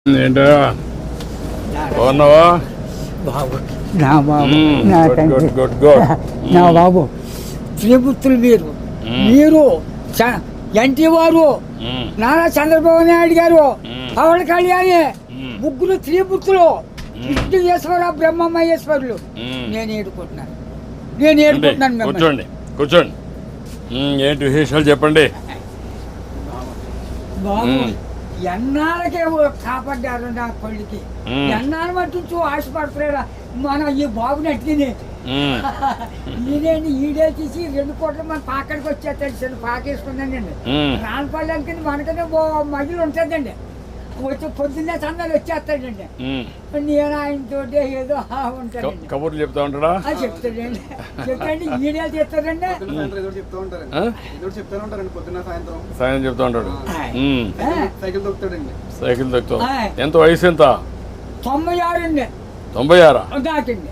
ఏంటా బాగున్నావా? బాబు నా బాబు నా గుడ్ తండ్రి గుడ్ గుడ్ గుడ్. నా బాబు త్రిపుత్రులు మీరు ఎన్టీ వారు నారా చంద్రబాబు నాయుడు గారు పవన్ కళ్యాణ్ ముగ్గురు త్రిపుత్రులు విష్ణుయేశ్వర బ్రహ్మమహేశ్వరులు నేను ఏడుకుంటున్నాను మిమ్మల్ని. కూర్చోండి కూర్చోండి. ఏంటి విశేషాలు చెప్పండి. బాబు ఎన్నాళ్ళకే కాపాడ్డారు నా కొడుకి. ఎన్నాళ్ళు మట్టు ఆశపడతారా మన ఈ బాబుని అట్టిని ఈడే తీసి 2 కోట్లు మన పాకడికి వచ్చేస్తాడు. చిన్న పాకేసుకున్నానండి. రానపల్లానికి మనకనే మహిళ ఉంటుందండి. వచ్చి పొద్దున్నే సందాలు వచ్చేస్తాడండి. నేను ఆయనతో ఏదో ఉంటానండి. కబుర్లు చెప్తా ఉంటాడా? చెప్తాడండి. చెప్తాండి ఈడే చెప్తాడండి. సాయం చెప్తా ఉంటాడు. సైకిల్ తొక్కుతాం. ఎంత వయసు ఎంత? 96 అండి. 96 దాటింది.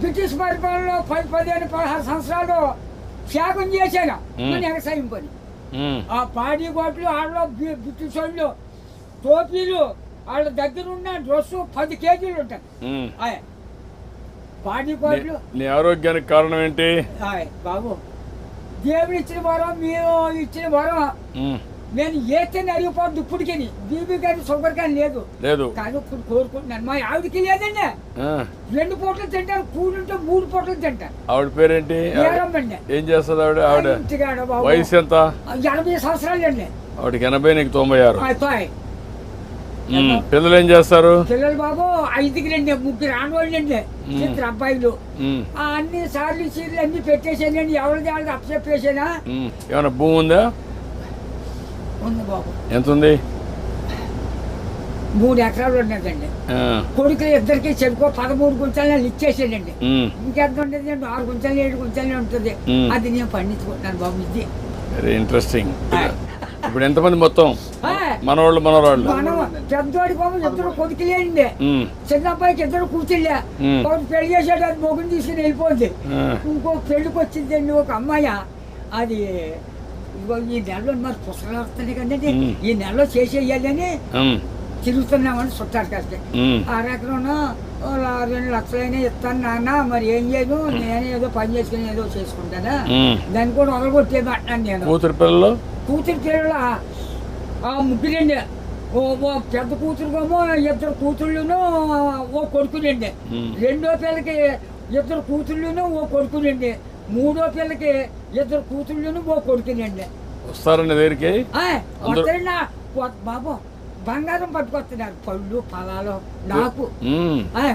బ్రిటిష్ పరిపాలనలో 15-16 సంవత్సరాలు త్యాగం చేశాను. వ్యవసాయం పని ఆ పాడి గోట్లు వాళ్ళలో బ్రిటిష్ వాళ్ళు టోపీలు వాళ్ళ దగ్గర ఉన్న డ్రెస్సు 10 కేజీలు ఉంటాయి. పాడి గోట్లు. నీ ఆరోగ్యానికి కారణం ఏంటి? బాబు దేవుడు ఇచ్చిన వరం, మీరు ఇచ్చిన వరం. నేను ఏతేనే అరిగిపోద్దు ఇప్పటికి. బీబీ కానీ షుగర్ కానీ లేదు కానీ ఇప్పుడు కోరుకుంటున్నాను. మా ఆవిడకి లేదండి. 2 పూటలు తింటాను. కూడుంటే 3 పూటలు తింటాను. ఆవిడ పేరేంటి? ఏం చేస్తుంది ఆవిడ? వయసు ఎంత? 80 సంవత్సరాలు అండి. ఆవిడకి 80, నీకు 96. పిల్లలు ఏం చేస్తారు? పిల్లలు బాబు 5కి 3 ఆడవాళ్ళు అండి. 2 అబ్బాయిలు. అన్ని సార్లు సీర్లు అన్ని పెట్టేసానండి. ఎవరిది వాళ్ళకి అప్పచెప్పేసానా. ఏమైనా భూమి ఉందా? ఉంది బాబు. ఎంత ఉంది? 3 ఎకరాలు ఉన్నదండి. కొడుకులు ఇద్దరికి చెరుకో 13 గుంటలు ఇచ్చేసాడండి. ఇంకెంత ఉంటుంది? 6 గుంటలు 7 గుంటలే ఉంటుంది. అది నేను పండించుకుంటున్నాను బాబు. ఇది వెరీ ఇంట్రెస్టింగ్. ఇప్పుడు ఎంతమంది మొత్తం? మనవాళ్ళు మనవరాళ్ళు? పెద్దోడి బాబు 2 కొడుకులేండి. చిన్న అబ్బాయికి 2 కూతుళ్ళే. ఒకటి పెళ్లి చేసాడు. అది మొగుని తీసుకుని వెళ్ళిపోద్ది. ఇంకో పెళ్లికి వచ్చిందండి ఒక అమ్మాయి. అది ఈ నెలలో మరి పుస్తకాలు వస్తున్నాయి కదండి. ఈ నెలలో చేసేయాలని తిరుగుతున్నామని చుట్టారు కాస్త. 6 ఎకరం 2 లక్షలైనా ఇస్తాను నాన్న. మరి ఏం చేయను, నేను ఏదో పని చేసుకుని ఏదో చేసుకుంటానా. దాన్ని కూడా వదలగొట్టేది అంటున్నాను నేను. కూతురు పిల్లలు 3 ఓ పెద్ద కూతురుకేమో 2 కూతుళ్ళును ఓ కొడుకులండి. 2వ పిల్లకి 2 కూతుళ్ళును ఓ కొడుకులండి. 3వ పిల్లకి 2 కూతుళ్ళును ఓ కొడుకునండి. వస్తారండి దగ్గరికి? వస్తారండి బాబు. బంగారం పట్టుకొస్తున్నారు. పళ్ళు ఫలాలు నాకు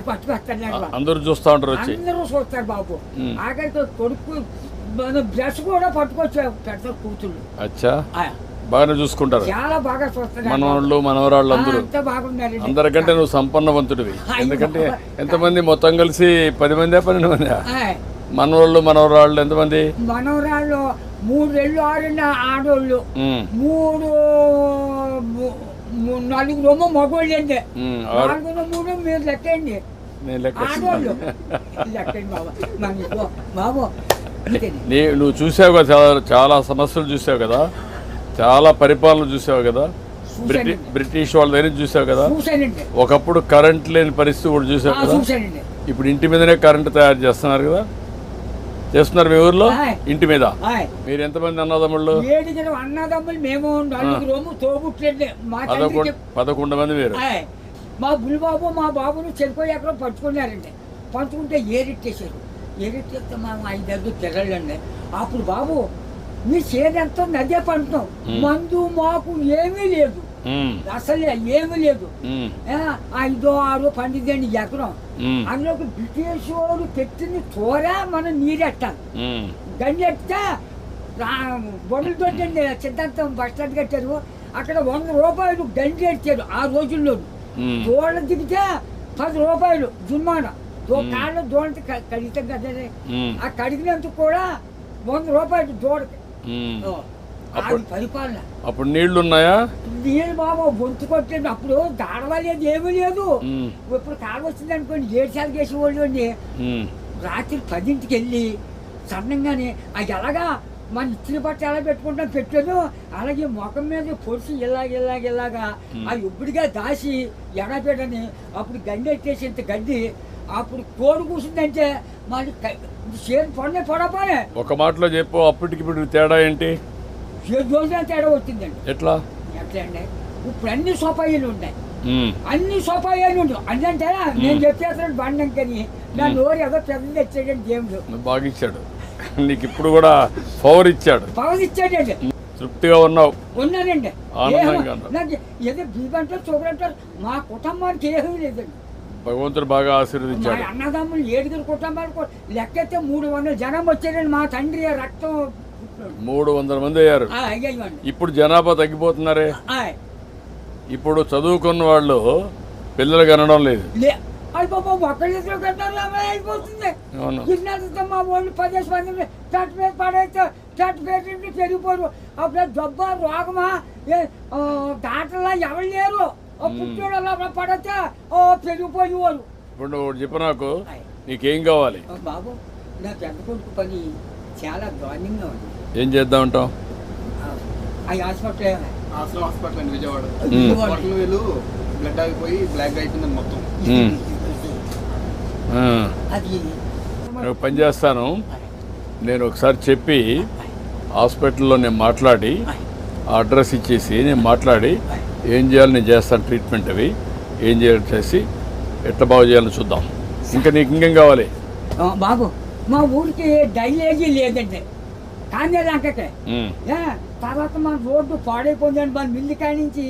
పట్టుకొస్తున్నారు. అందరూ చూస్తా ఉంటారు. అందరూ చూస్తారు బాబు. ఆఖరికి కొడుకు బ్రష్ కూడా పట్టుకొచ్చారు. పెద్ద కూతుళ్ళు బాగానే చూసుకుంటారు. చాలా బాగా చూస్తారు. మనవాళ్ళు మనవరాళ్ళు అందరూ బాగున్నారు. అందరికంటే నువ్వు సంపన్నవంతుడివి. ఎందుకంటే ఎంతమంది మొత్తం కలిసి 10 మంది 12 మంది మనవాళ్ళు మనవరాళ్ళు ఎంతమంది? మనవరాళ్ళు 3 ఆడోళ్ళు, 4 మగోళ్ళు అండి. 4 మీరు లెక్కండి. ఆడోళ్ళు లెక్కండి బాబు. నువ్వు చూసావు కదా, చాలా సమస్యలు చూసావు కదా, చాలా పరిపాలన చూసావు కదా, బ్రిటిష్ వాళ్ళ దగ్గర చూసావు కదా. ఒకప్పుడు కరెంట్ లేని పరిస్థితి కూడా చూసావు కదా. ఇప్పుడు ఇంటి మీదనే కరెంట్ తయారు చేస్తున్నారు కదా. చేస్తున్నారు మీ ఊర్లో ఇంటి మీద. మీరు ఎంతమంది అన్నదమ్ముళ్ళు? 7 అన్నదమ్ములు. మేము 4 తోబుట్లండి. 11 మంది మీరు. మా బుల్బాబు మా బాబును చెరుకోయి ఎక్కడో పట్టుకున్నారండి. పట్టుకుంటే ఏరెట్టేశారు. ఏరెట్టేస్తే మా 5 పిల్లలండి. అప్పుడు బాబు మీ చేదంతా నదే పంటున్నాం. మందు మాకు ఏమీ లేదు, అసలు ఏమీ లేదు. 5, 6 పండిద్దండి ఎకరం. అందులోకి బ్రిటిష్ వాడు పెట్టింది తోర మనం నీరెట్టాలి. గండి ఎట్టితే బొమ్మలు తోటండి. సిద్ధాంతం బస్ స్టాండ్ కట్టారు. అక్కడ 100 రూపాయలు గండి ఎట్టారు ఆ రోజుల్లో. దోళ్ళ దిగితే 10 రూపాయలు జుర్మానా. కాళ్ళు దోళ్ళకి కడిగితే కదా. ఆ కడిగినందుకు కూడా 100 రూపాయలు దోడకి. పరిపాలన. అప్పుడు నీళ్లు ఉన్నాయా? నీళ్ళు బాబు గొంతు కొట్టండి. అప్పుడు దాడవలేదు, ఏమీ లేదు. ఇప్పుడు కాలు వచ్చింది అనుకోండి 7 సార్లు వేసేవాళ్ళు అండి. రాత్రి 10ంటికి వెళ్ళి సన్నంగానే అది ఎలాగా మన ఇచ్చిన బట్ట ఎలా పెట్టుకుంటాం పెట్టాను, అలాగే ముఖం మీద పొడిచి ఇలాగా ఆ ఇప్పుడుగా దాసి ఎడపెట్టని అప్పుడు గడ్డి ఎట్టేసి ఇంత గడ్డి అప్పుడు కోడి కూర్చుందంటే మరి చేను పొడనే పొడపోనే. ఒక మాటలో చెప్పు, అప్పటికి ఇప్పుడు తేడా ఏంటి? 7 రోజుల తేడా వచ్చిందండి. ఎట్లా అండి ఇప్పుడు అన్ని సోపాయిలు ఉన్నాయి, అన్ని సోపాయిలు ఉంటాయి. అంటే నేను చెప్పేస్తాను బండంకని నా నోరు ఏదో పెద్ద తెచ్చాడండి దేవుడు. బాగా ఇచ్చాడు నీకు, ఇప్పుడు కూడా పవర్ ఇచ్చాడు. తృప్తిగా ఉన్నావు? ఉన్నానండి. ఆనందంగా నాకు ఏదో బీబంటారు చూపరంటారు, మా కుటుంబానికి ఏమీ లేదండి. భగవంతుడు బాగా ఆశీర్వదించాడు. అన్నదమ్ములు 7 కుటుంబాలకు లెక్కైతే 300 జనం వచ్చారండి. మా తండ్రి రక్తం 300 మంది అయ్యారు. ఇప్పుడు జనాభా తగ్గిపోతున్నారే. ఇప్పుడు చదువుకున్న వాళ్ళు పిల్లలు కనడం లేదు. అయిపోతుంది. మా వాళ్ళు 10 మంది చట్టు మీద పడేస్తే చట్టు పెట్టి పెరిగిపోరు. అప్పుడు జబ్బ రోగమా డాక్టర్లా ఎవరు లేరు. పుట్టోడు పడితే పెరిగిపోయేవారు. ఇప్పుడు నువ్వు చెప్పు నాకు, నీకేం కావాలి? బాబు నా పెద్ద కొడుకు పని చాలా దారుణంగా ఉంది. ఏం చేద్దాం అంటావు? హాస్పిటల్ అండి విజయవాడ. బ్లడ్ ఆగిపోయి బ్లాక్ అయిపోయింది మొత్తం. నేను పని చేస్తాను, నేను ఒకసారి చెప్పి హాస్పిటల్లో నేను మాట్లాడి అడ్రస్ ఇచ్చేసి నేను మాట్లాడి ఏం చేయాలి నేను చేస్తాను. ట్రీట్మెంట్ అవి ఏం చేయాలి చేసి ఎట్లా బాగు చేయాలని చూద్దాం. ఇంకా నీకు ఇంకేం కావాలి? బాబు మా ఊరికి డైలేజీ లేదండి, కానీ లంకకే. తర్వాత మన రోడ్డు పాడైపోయిందండి, మన మిల్లి కాడి నుంచి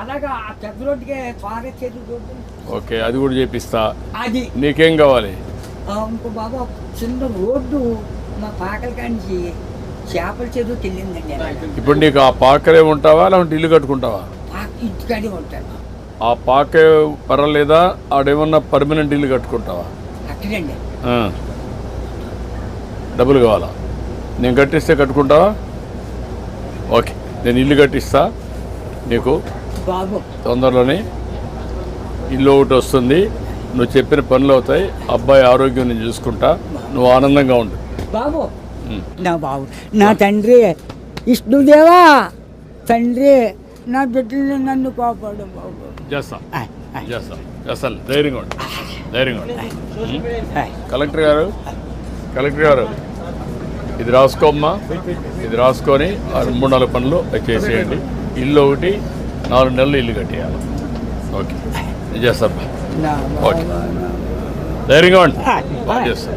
అలాగా ఆ పెద్ద రోడ్డుకి త్వరగా చేతి రోడ్డు. ఓకే, అది కూడా చేపిస్తా. అది నీకేం కావాలి? ఇంకో బాబు చిన్న రోడ్డు మా పాకల కాడి నుంచి చేపల చెరువుకి వెళ్ళిందండి. ఇప్పుడు నీకు ఆ పాకలే ఉంటావా లేకుంటే ఇల్లు కట్టుకుంటావా? ఇంటికాడే ఉంటాను. ఆ పాకే పర్వాలేదా? ఆడేమన్నా పర్మనెంట్ ఇల్లు కట్టుకుంటావా? అక్కడండి. డబ్బులు కావాలా? నేను కట్టిస్తే కట్టుకుంటావా? ఓకే, నేను ఇల్లు కట్టిస్తా నీకు. బాబు తొందరలోనే ఇల్లు ఒకటి వస్తుంది, నువ్వు చెప్పిన పనులు అవుతాయి, అబ్బాయి ఆరోగ్యం నేను చూసుకుంటా, నువ్వు ఆనందంగా ఉండు. బాబు నా బాబు నా తండ్రి విష్ణుదేవా, తండ్రి నా బిడ్డల్ని నన్ను కాపాడు బాబు. చేస్తాను, ధైర్యంగా ఉండు. కలెక్టర్ గారు ఇది రాసుకోమ్మా, ఇది రాసుకొని 3-4 పనులు చేసేయండి. ఇల్లు ఒకటి 4 నెలలు ఇల్లు కట్టేయాలి. ఓకే, నేను చేస్తాను. ఓకే, ధైర్యంగా ఉండి చేస్తాను.